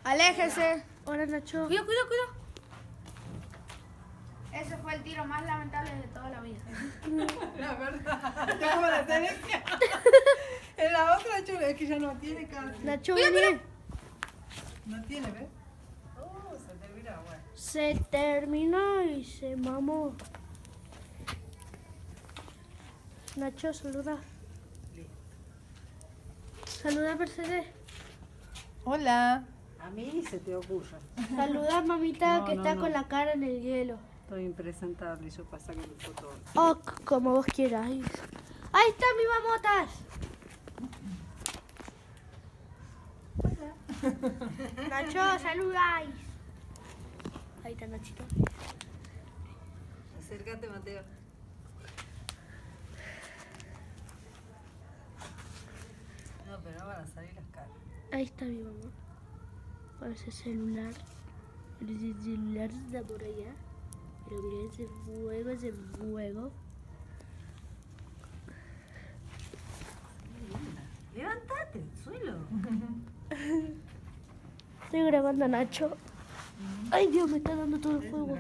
Aléjese. Hola, Nacho. Cuidado, cuidado, cuidado. Ese fue el tiro más lamentable de toda la vida. La verdad. Está como la Teresia. En la otra chula es que ya no tiene casi. Nacho, Cuidado, vení. cuidado. No tiene, ¿ves? Se te mira, bueno. Se terminó y se mamó. Nacho, saluda. Saluda, Mercedes. Hola. A mí se te ocurre. Saluda, mamita, No, que no, está no. con la cara en el hielo. Estoy impresentable y yo pasa que me foto. Oh, como vos quieras. Ahí está mi mamotas. Nacho, saludáis. Ahí está Nachito. Acércate, Mateo. No, pero no van a salir las caras. Ahí está mi mamá. Con ese celular. Ese celular está por allá. Pero mira ese fuego, ese fuego. Levántate del suelo. Estoy grabando a Nacho. Ay, Dios, me está dando todo el fuego.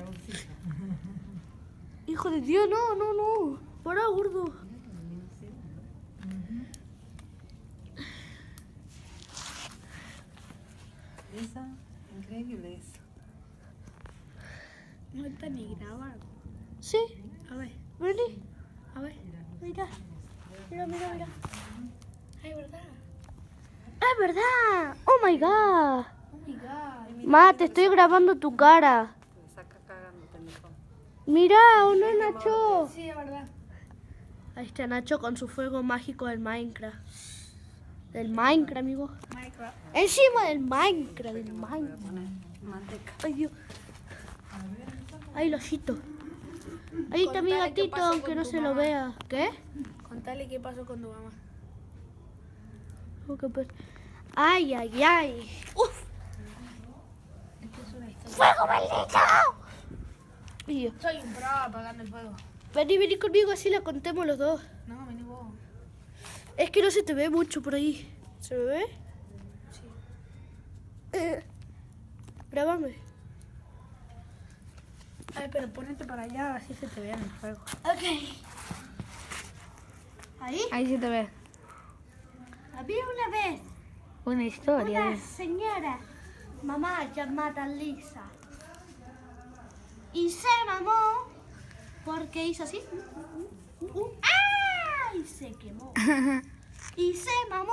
Hijo de Dios, no, no, no. Pará, gordo. Esa, increíble eso. No está ni grabando. Sí, A ver, vení. a ver. Mira. Mira, mira, mira. Ay, ¿verdad? ¡Es verdad! ¡Oh, my God! Oh my god. Ma, te estoy grabando tu cara. Me saca cagando, pendejo. Mira, ¿o no, Nacho? Sí, es verdad. Ahí está Nacho con su fuego mágico del Minecraft. Del Minecraft, amigo. Minecraft. Encima del Minecraft, del Minecraft. Poner manteca. Ay, Dios. Ahí lo ojito. Ahí está mi Contale qué gatito, pasó aunque con no tu se lo mamá. vea. ¿Qué? Contale qué pasó con tu mamá. ¿Cómo que pues? Ay, ay, ay. ¡Uf! Esta es una historia. ¡Fuego maldito! Y yo, Soy un pro apagando el fuego. vení conmigo, así la contemos los dos. No, vení vos. Es que no se te ve mucho por ahí. ¿Se me ve? Sí. Grábame. Ay, pero ponete para allá, así se te vea en el fuego. Ok. ¿Ahí? Ahí se te ve. Había una vez Una historia. una señora, mamá llamada Lisa. Y se mamó porque hizo así. ¡Ah! Y se quemó. Y se mamó.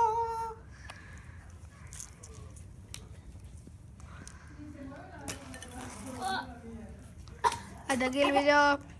Hasta aquí el video.